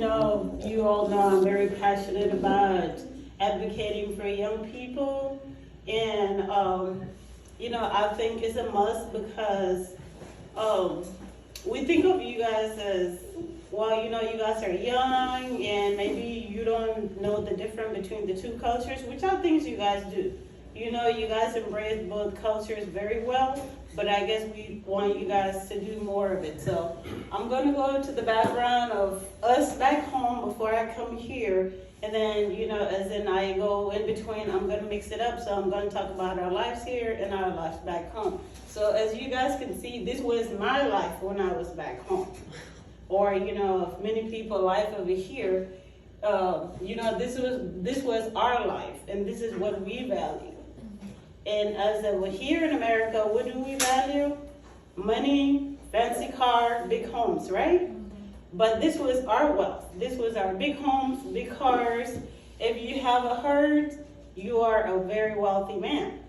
You all know I'm very passionate about advocating for young people, and I think it's a must because we think of you guys as well. You guys are young, and maybe you don't know the difference between the two cultures, which I think you guys do. You guys embrace both cultures very well, but I guess we want you guys to do more of it. So I'm going to go to the background of us back home before I come here. And then, as in I go in between, I'm going to mix it up. So I'm going to talk about our lives here and our lives back home. So as you guys can see, this was my life when I was back home. Or, many people's life over here, this was our life, and this is what we value. And as we're here in America, what do we value? Money, fancy car, big homes, right? But this was our wealth. This was our big homes, big cars. If you have a herd, you are a very wealthy man.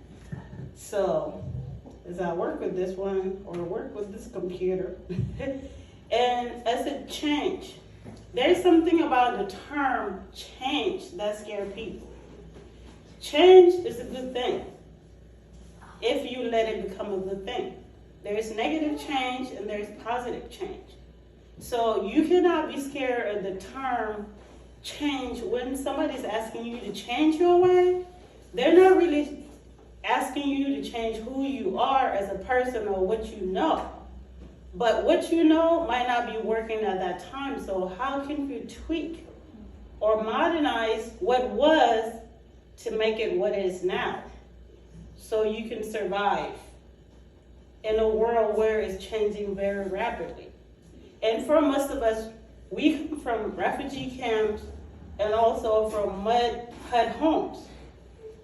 So, as I work with this one, or work with this computer, and as it change, there's something about the term change that scares people. Change is a good thing if you let it become a good thing. There's negative change and there's positive change. So you cannot be scared of the term change. When somebody's asking you to change your way, they're not really asking you to change who you are as a person or what you know. But what you know might not be working at that time. So how can you tweak or modernize what was to make it what it is now, so you can survive in a world where it's changing very rapidly? And for most of us, we come from refugee camps and also from mud hut homes,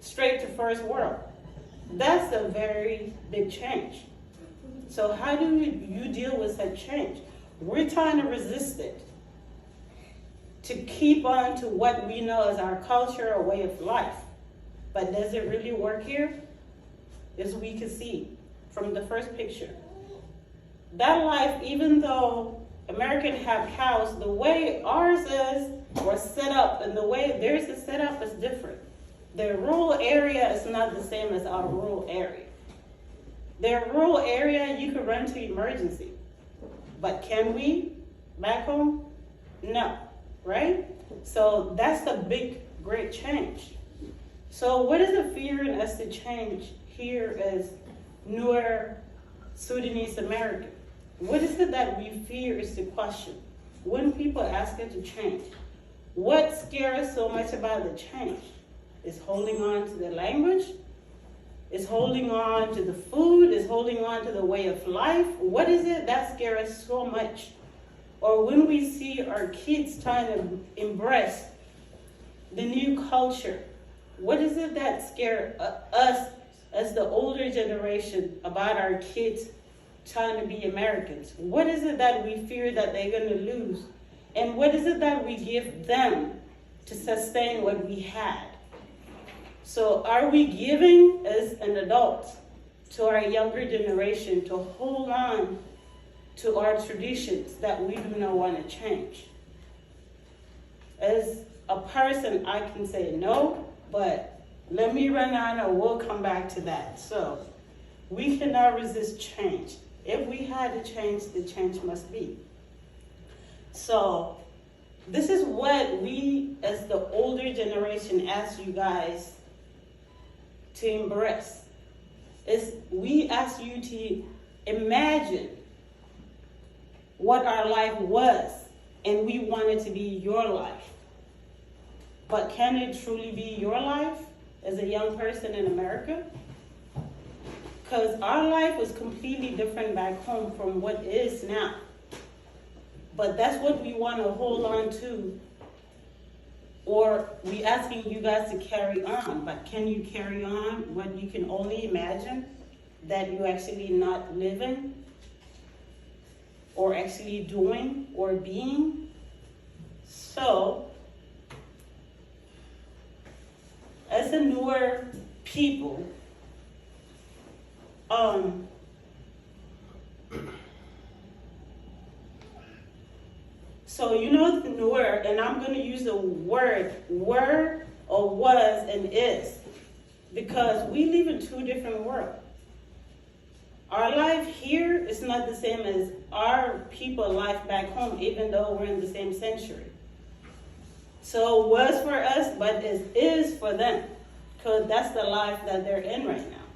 straight to first world. That's a very big change. So how do you deal with that change? We're trying to resist it, to keep on to what we know as our culture or way of life. But does it really work here? As we can see from the first picture, that life, even though Americans have cows, the way ours is or set up and the way theirs is set up is different. Their rural area is not the same as our rural area. Their rural area, you can run to emergency. But can we back home? No, right? So that's a big, great change. So what is the fear in us to change here as newer Sudanese American? What is it that we fear is the question? When people ask us to change, what scares us so much about the change? Is holding on to the language? Is holding on to the food? Is holding on to the way of life? What is it that scares us so much? Or when we see our kids trying to embrace the new culture, what is it that scares us as the older generation about our kids trying to be Americans? What is it that we fear that they're going to lose? And what is it that we give them to sustain what we had? So are we giving as an adult to our younger generation to hold on to our traditions that we do not want to change? As a person, I can say no, but let me run on and we'll come back to that. So we cannot resist change. If we had to change, the change must be. So this is what we as the older generation ask you guys to embrace. Is we ask you to imagine what our life was, and we want it to be your life. But can it truly be your life as a young person in America? Because our life was completely different back home from what is now. But that's what we want to hold on to, or we asking you guys to carry on. But can you carry on what you can only imagine that you actually not living or actually doing or being? So as a newer people, So you know the Nur, and I'm going to use the word were or was and is, because we live in two different worlds. Our life here is not the same as our people life back home, even though we're in the same century. So it was for us, but it is for them, because that's the life that they're in right now.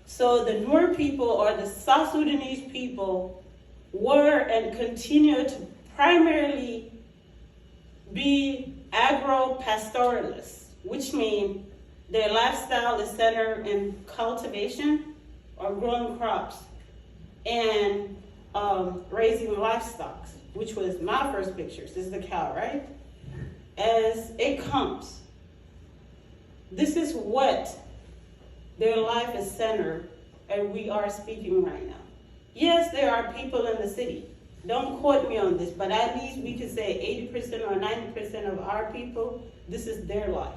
So the Nur people, or the South Sudanese people, were and continue to primarily be agro-pastoralists, which means their lifestyle is centered in cultivation or growing crops and raising livestock, which was my first pictures. This is the cow, right? As it comes, this is what their life is centered, and we are speaking right now. Yes, there are people in the city. Don't quote me on this, but at least we can say 80% or 90% of our people, this is their life.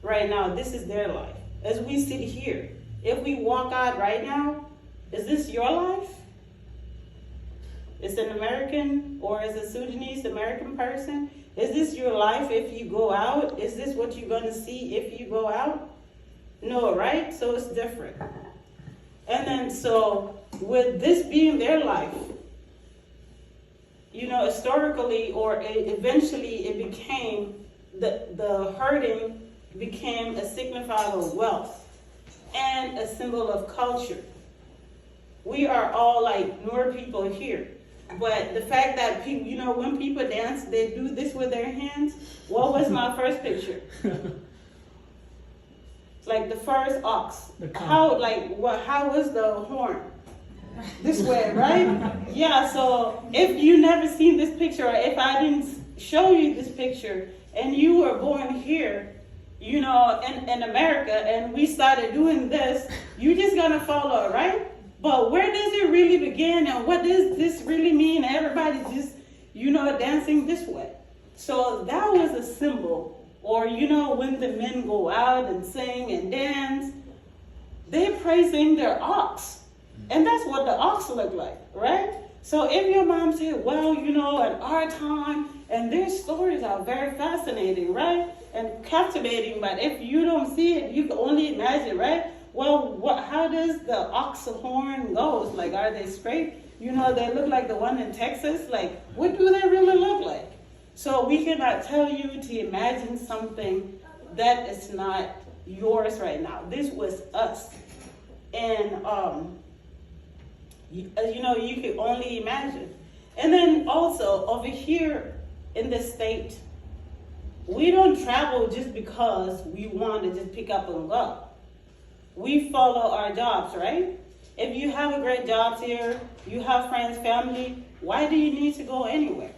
Right now, this is their life. As we sit here, if we walk out right now, is this your life? Is an American or is a Sudanese American person? Is this your life if you go out? Is this what you're going to see if you go out? No, right? So it's different. And then so with this being their life, you know, historically or eventually it became, the herding became a signifier of wealth and a symbol of culture. We are all like Nur people here. But the fact that people, you know, when people dance, they do this with their hands. What was my first picture? Like the first ox. How was the horn? This way, right? Yeah, so if you never seen this picture, or if I didn't show you this picture, and you were born here, you know, in America, and we started doing this, you just gonna follow, right? But where does it really begin, and what does this really mean? Everybody's just, you know, dancing this way. So that was a symbol. Or, you know, when the men go out and sing and dance, they're praising their ox. And that's what the ox look like, right? So if your mom said, well, you know, at our time, and their stories are very fascinating, right? And captivating, but if you don't see it, you can only imagine, right? Well, how does the ox horn goes? Like, are they straight? You know, they look like the one in Texas. Like, what do they really look like? So we cannot tell you to imagine something that is not yours right now. This was us. And, you know, you can only imagine. And then also, over here in the state, we don't travel just because we want to just pick up and go. We follow our jobs, right? If you have a great job here, you have friends, family, why do you need to go anywhere?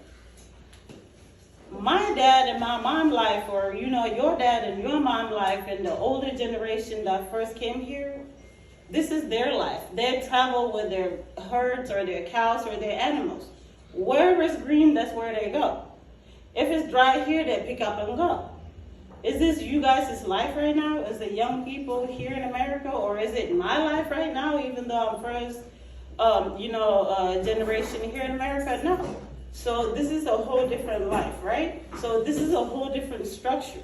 My dad and my mom life, or, you know, your dad and your mom life, and the older generation that first came here, this is their life. They travel with their herds or their cows or their animals. Where is green, that's where they go. If it's dry here, they pick up and go. Is this you guys' life right now as the young people here in America, or is it my life right now, even though I'm first, generation here in America? No. So this is a whole different life, right? So this is a whole different structure.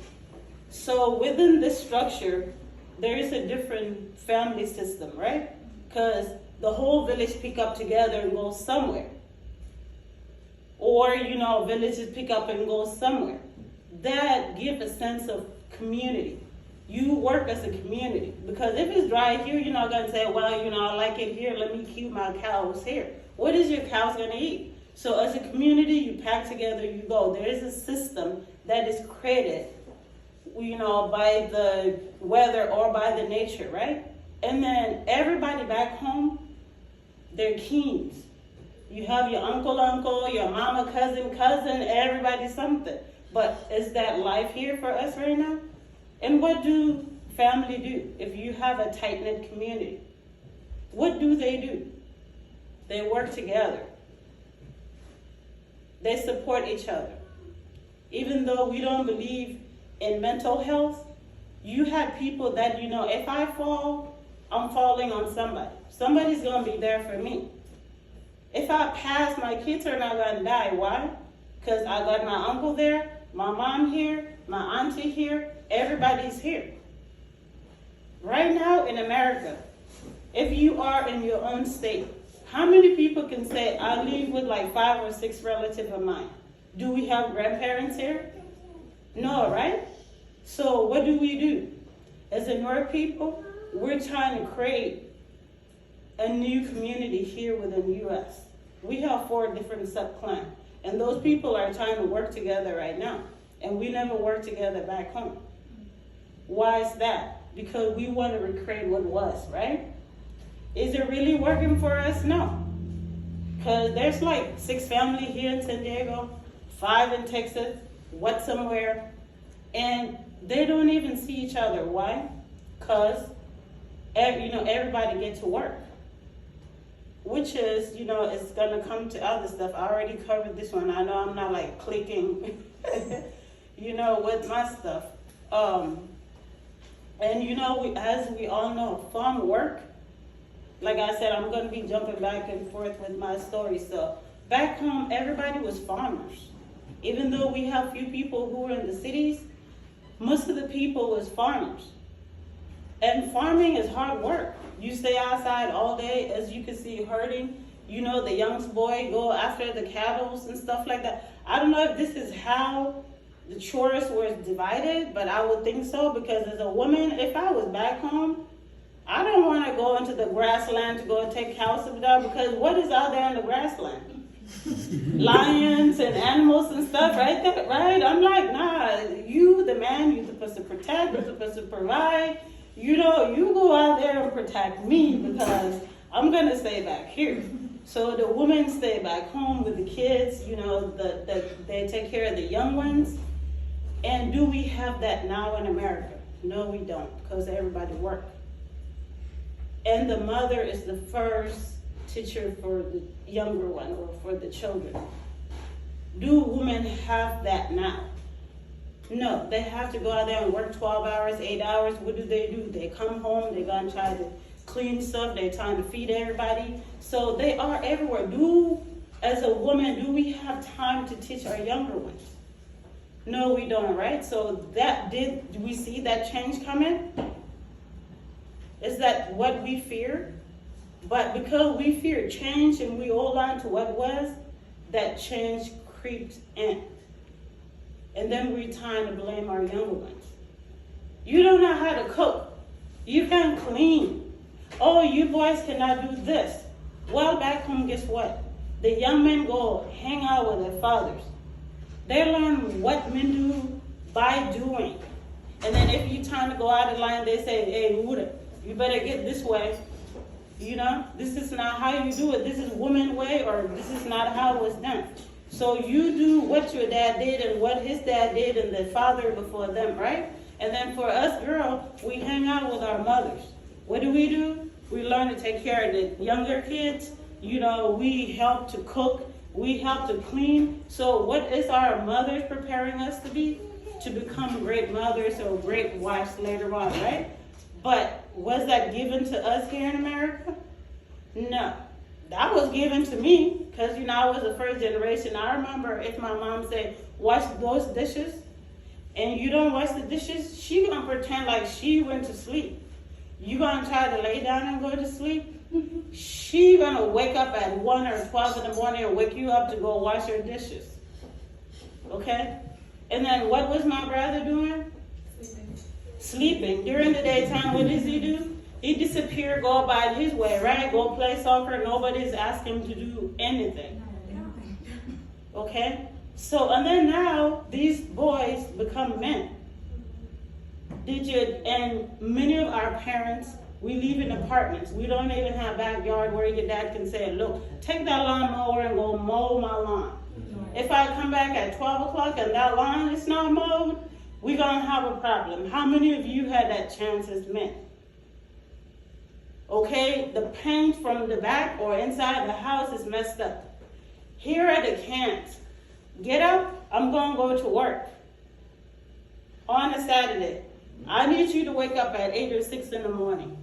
So within this structure, there is a different family system, right? Because the whole village pick up together and go somewhere. Or, you know, villages pick up and go somewhere. That gives a sense of community. You work as a community. Because if it's dry here, you're not going to say, well, you know, I like it here, let me keep my cows here. What is your cows going to eat? So as a community, you pack together, you go. There is a system that is created, you know, by the weather or by the nature, right? And then everybody back home, they're kings. You have your uncle, your mama, cousin, everybody something. But is that life here for us right now? And what do family do if you have a tight-knit community? What do? They work together. They support each other. Even though we don't believe in mental health, you have people that, you know, if I fall, I'm falling on somebody. Somebody's going to be there for me. If I pass, my kids are not gonna die. Why? Because I got my uncle there, my mom here, my auntie here, everybody's here. Right now in America, if you are in your own state, how many people can say, I live with like 5 or 6 relatives of mine? Do we have grandparents here? No, right? So what do? As a North people, we're trying to create a new community here within the U.S. We have 4 different sub-clans, and those people are trying to work together right now, and we never worked together back home. Why is that? Because we want to recreate what was, right? Is it really working for us? No. Because there's like 6 families here in San Diego, 5 in Texas, what somewhere, and they don't even see each other. Why? Because everybody gets to work. Which is, it's gonna come to other stuff. I already covered this one. I know I'm not like clicking, with my stuff. And as we all know, farm work, like I said, I'm gonna be jumping back and forth with my story. So back home, everybody was farmers. Even though we have few people who are in the cities, most of the people was farmers. And farming is hard work. You stay outside all day, as you can see, herding. The young boy go after the cattle and stuff like that. I don't know if this is how the chores were divided, but I would think so, because as a woman, if I was back home, I don't want to go into the grassland to go and take cows and stuff, because what is out there in the grassland? Lions and animals and stuff, right there, right? I'm like, nah, you, the man, you're supposed to protect, you're supposed to provide. You go out there and protect me, because I'm going to stay back here. So the women stay back home with the kids, they take care of the young ones. And do we have that now in America? No, we don't, because everybody works. And the mother is the first teacher for the younger one, or for the children. Do women have that now? No, they have to go out there and work 12 hours, 8 hours. What do? They come home, they're gonna try to clean stuff, they're trying to feed everybody. So they are everywhere. As a woman, do we have time to teach our younger ones? No, we don't, right? So do we see that change coming? Is that what we fear? But because we fear change and we hold on to what was, that change creeps in. And then we're trying to blame our younger ones. You don't know how to cook. You can't clean. Oh, you boys cannot do this. Well, back home, guess what? The young men go hang out with their fathers. They learn what men do by doing. And then if you're trying to go out of line, they say, hey, Huda, you better get this way. This is not how you do it. This is woman way, or this is not how it was done. So you do what your dad did and what his dad did and the father before them, right? And then for us girl, we hang out with our mothers. What do? We learn to take care of the younger kids. We help to cook. We help to clean. So what is our mothers preparing us to be? To become great mothers or great wives later on, right? But was that given to us here in America? No. That was given to me, because I was the first generation. I remember if my mom said, wash those dishes, and you don't wash the dishes, she gonna pretend like she went to sleep. You gonna try to lay down and go to sleep? She gonna wake up at 1 or 12 in the morning and wake you up to go wash your dishes. Okay? And then what was my brother doing? Sleeping. During the daytime, what does he do? He disappeared, go about his way, right? Go play soccer. Nobody's asking him to do anything. Okay? So, and then now, these boys become men. And many of our parents, we live in apartments. We don't even have backyard where your dad can say, look, take that lawnmower and go mow my lawn. If I come back at 12 o'clock and that lawn is not mowed, we're going to have a problem. How many of you had that chance as men? Okay, the paint from the back or inside the house is messed up. Here are the cans. Get up, I'm going to go to work on a Saturday. I need you to wake up at 8 or 6 in the morning.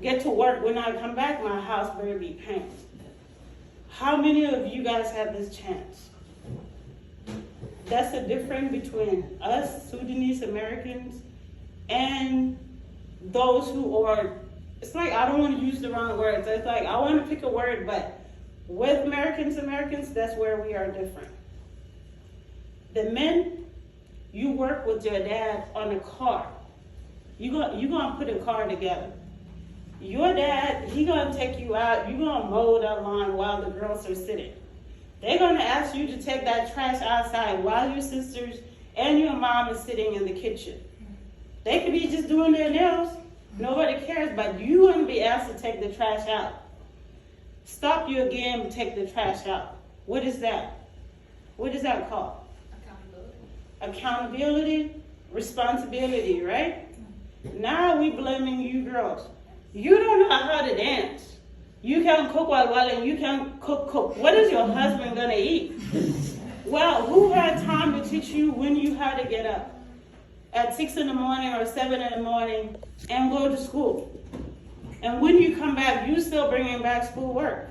Get to work. When I come back, my house better be painted. How many of you guys have this chance? That's the difference between us Sudanese Americans and those who are, it's like, I don't want to use the wrong words. It's like, I want to pick a word, but with Americans, that's where we are different. The men, you work with your dad on a car. You're gonna put a car together. Your dad, he gonna take you out, you're gonna mow that lawn while the girls are sitting. They're gonna ask you to take that trash outside while your sisters and your mom is sitting in the kitchen. They could be just doing their nails, nobody cares, but you're gonna be asked to take the trash out. Stop you again, take the trash out. What is that? What is that called? Accountability, responsibility, right? Now we blaming you girls. You don't know how to dance. You can't cook while and you can't cook. What is your husband gonna eat? Well, who had time to teach you when you had to get up at 6 in the morning or 7 in the morning and go to school? And when you come back, you still bringing back schoolwork.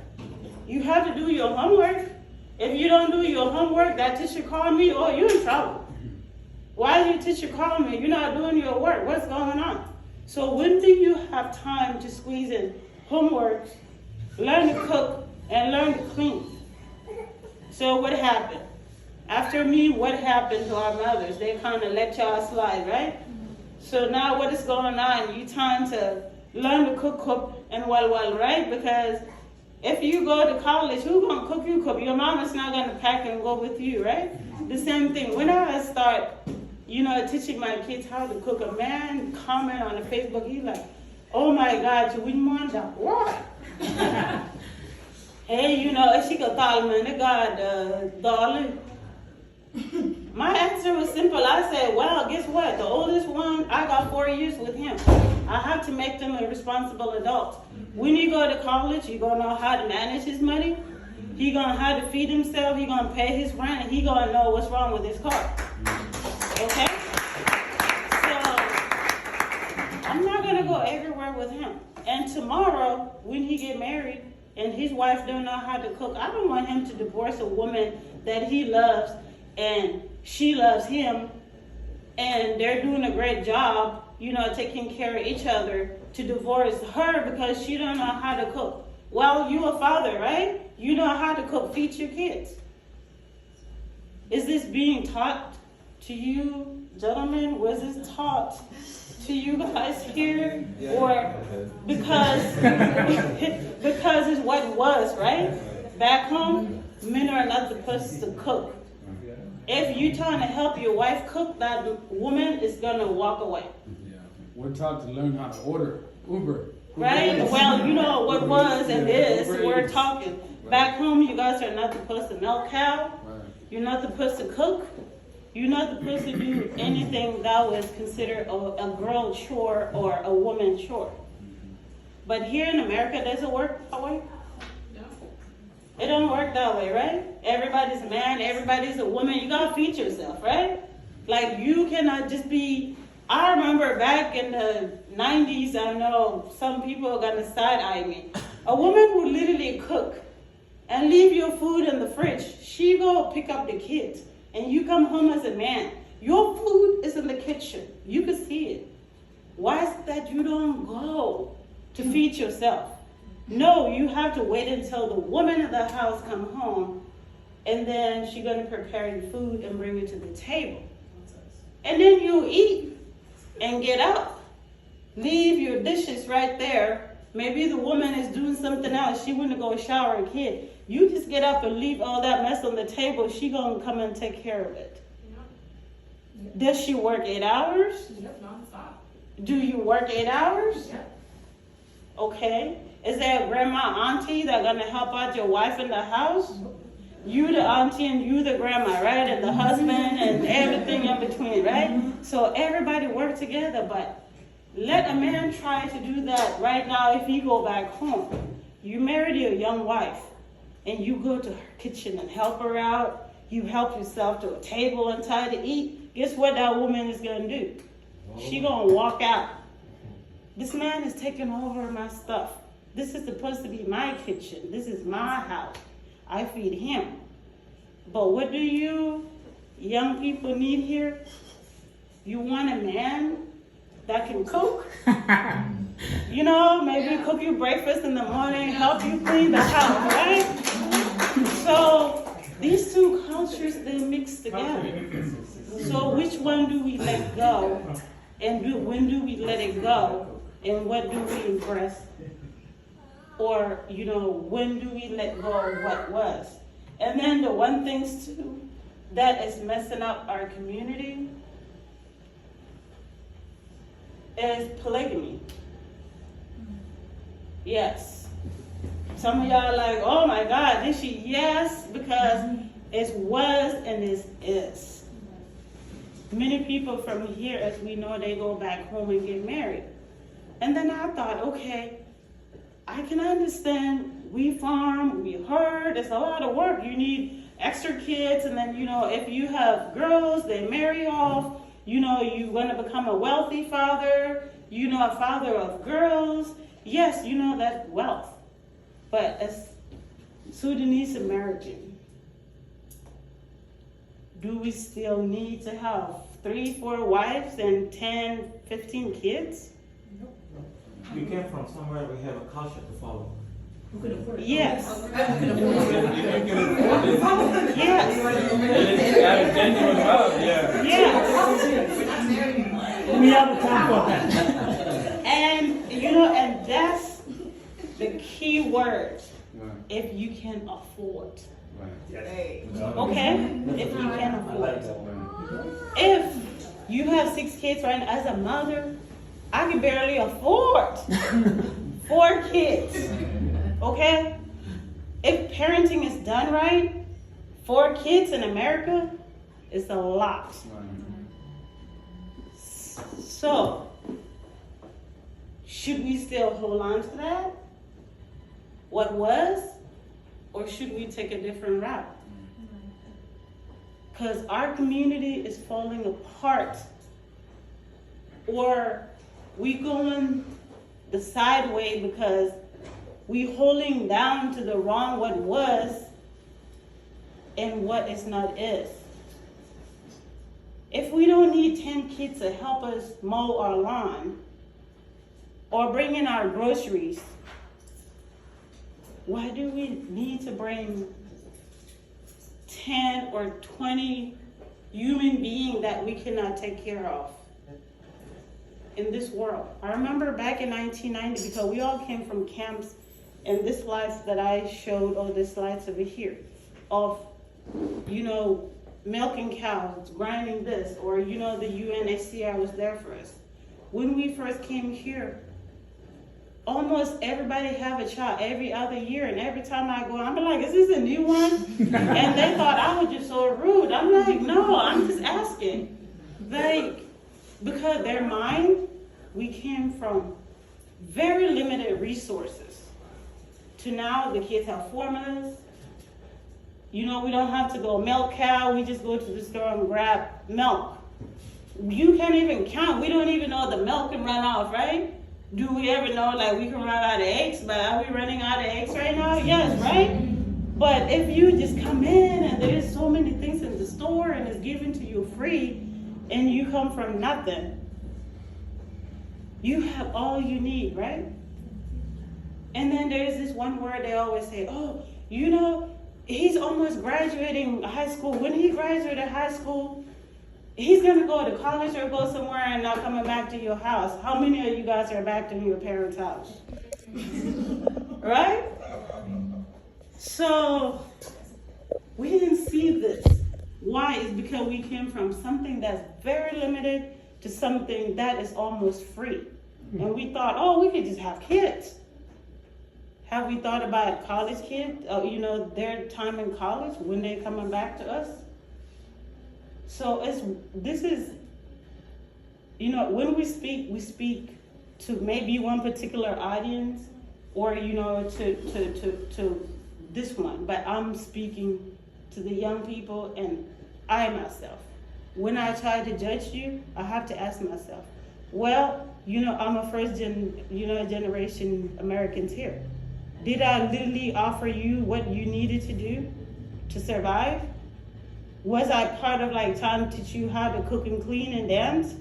You have to do your homework. If you don't do your homework, that teacher call me, oh, you're in trouble. Why did your teacher call me? You're not doing your work. What's going on? So when do you have time to squeeze in homework, learn to cook, and learn to clean? So what happened? After me, what happened to our mothers? They kind of let y'all slide, right? So now what is going on? You time to learn to cook, and well, right? Because if you go to college, who's going to cook? You cook. Your mama's not going to pack and go with you, right? The same thing. When I start, teaching my kids how to cook, a man comment on the Facebook, he's like, oh my God, you wouldn't want that. What? Hey, she could call me the God, darling. My answer was simple. I said, well, guess what? The oldest one, I got 4 years with him. I have to make them a responsible adult. When you go to college, you're going to know how to manage his money. He's going to know how to feed himself. He's going to pay his rent. And he's going to know what's wrong with his car. Okay? So, I'm not going to go everywhere with him. And tomorrow, when he get married and his wife don't know how to cook, I don't want him to divorce a woman that he loves and she loves him, and they're doing a great job, taking care of each other, to divorce her because she don't know how to cook. Well, you a father, right? You know how to cook, feed your kids. Is this being taught to you, gentlemen? Was this taught to you guys here? Or because it's what it was, right? Back home, men are not supposed to cook. If you're trying to help your wife cook, that woman is going to walk away. Yeah. We're taught to learn how to order Uber. Right? Well, what was and is, we're talking. Back home, you guys are not supposed to milk cow. Right. You're not supposed to cook. You're not supposed to do anything that was considered a girl chore or a woman chore. But here in America, does it work that way? It don't work that way, right? Everybody's a man, everybody's a woman. You gotta feed yourself, right? Like, you cannot just be, I remember back in the 90s, I know some people are gonna side-eye me. A woman would literally cook and leave your food in the fridge. She go pick up the kids and you come home as a man. Your food is in the kitchen. You can see it. Why is it that you don't go to feed yourself? No, you have to wait until the woman of the house come home, and then she's going to prepare your food and bring it to the table. And then you eat and get up. Leave your dishes right there. Maybe the woman is doing something else. She went to go shower a kid. You just get up and leave all that mess on the table. She going to come and take care of it. Yep. Does she work 8 hours? Yep, nonstop. Do you work 8 hours? Yep. Okay. Is there a grandma, auntie that's going to help out your wife in the house? You the auntie and you the grandma, right? And the husband and everything in between, right? So everybody work together, but let a man try to do that right now if he go back home. You married your young wife and you go to her kitchen and help her out. You help yourself to a table and try to eat. Guess what that woman is going to do? She going to walk out. This man is taking over my stuff. This is supposed to be my kitchen. This is my house. I feed him. But what do you young people need here? You want a man that can cook? You know, maybe cook you breakfast in the morning, help you clean the house, right? So these two cultures, they mix together. So which one do we let go? And when do we let it go? And what do we embrace? Or, you know, when do we let go of what was? And then the one thing too that is messing up our community is polygamy. Yes. Some of y'all are like, oh my God, did she? Yes, because it was and it is. Many people from here, as we know, they go back home and get married. And then I thought, okay, I can understand, we farm, we herd, it's a lot of work. You need extra kids, and then, you know, if you have girls, they marry off, you know, you're gonna become a wealthy father, you know, a father of girls. Yes, you know, that's wealth. But as Sudanese American, do we still need to have 3, 4 wives and 10, 15 kids? You came from somewhere we have a culture to follow. Yes. Yes. Yes. Genuine love, yeah. Yes. We have a time for that. And, you know, and that's the key word. Right. If you can afford. Right. Okay? If you can afford. Right. If you have 6 kids, right, as a mother, I can barely afford 4 kids. Okay? If parenting is done right, 4 kids in America is a lot. So, should we still hold on to that? What was? Or should we take a different route? Because our community is falling apart. Or we going the side way because we holding down to the wrong what was and what is not is. If we don't need 10 kids to help us mow our lawn or bring in our groceries, why do we need to bring 10 or 20 human beings that we cannot take care of in this world? I remember back in 1990, because we all came from camps, and this slides that I showed, or the slides over here, of, you know, milking cows, grinding this, or, you know, the UNHCR was there for us. When we first came here, almost everybody have a child every other year, and every time I go, I'm like, is this a new one? And they thought I was just so rude. I'm like, no, I'm just asking. Like, because their mind, we came from very limited resources to now the kids have formulas. You know, we don't have to go milk cow, we just go to the store and grab milk. You can't even count, we don't even know the milk can run off, right? Do we ever know, like, we can run out of eggs, but are we running out of eggs right now? Yes, right? But if you just come in and there's so many things in the store and it's given to you free and you come from nothing, you have all you need, right? And then there's this one word they always say, oh, you know, he's almost graduating high school. When he graduated high school, he's gonna go to college or go somewhere and not coming back to your house. How many of you guys are back to your parents' house? Right? So we didn't see this. Why? It's because we came from something that's very limited to something that is almost free. And we thought, oh, we could just have kids. Have we thought about college kids, you know, their time in college when they're coming back to us? So this is, you know, when we speak to maybe one particular audience, or, you know, to this one, but I'm speaking to the young people and I myself. When I try to judge you, I have to ask myself, well, you know, I'm a generation Americans here. Did I literally offer you what you needed to do to survive? Was I part of like trying to teach you how to cook and clean and dance?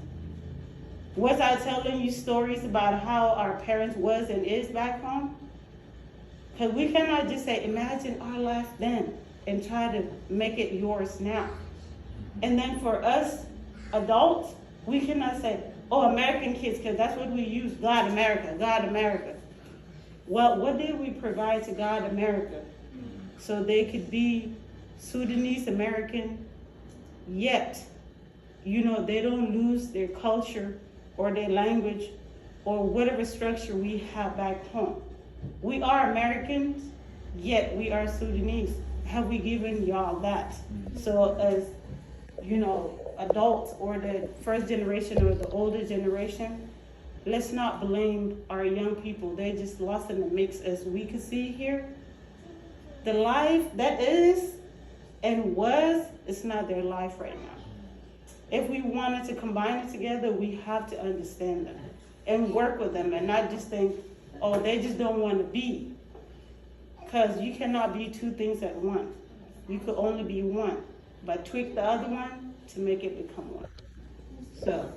Was I telling you stories about how our parents was and is back home? Because we cannot just say, imagine our life then and try to make it yours now. And then for us adults, we cannot say, oh, American kids, because that's what we use, God America, God America. Well, what did we provide to God America? So they could be Sudanese American, yet, they don't lose their culture or their language or whatever structure we have back home. We are Americans, yet we are Sudanese. Have we given y'all that? So as, adults or the first generation or the older generation, let's not blame our young people. They're just lost in the mix as we can see here. The life that is and was, it's not their life right now. If we wanted to combine it together, we have to understand them and work with them and not just think, oh, they just don't want to be. Because you cannot be two things at once. You could only be one, but tweak the other one to make it become one. So.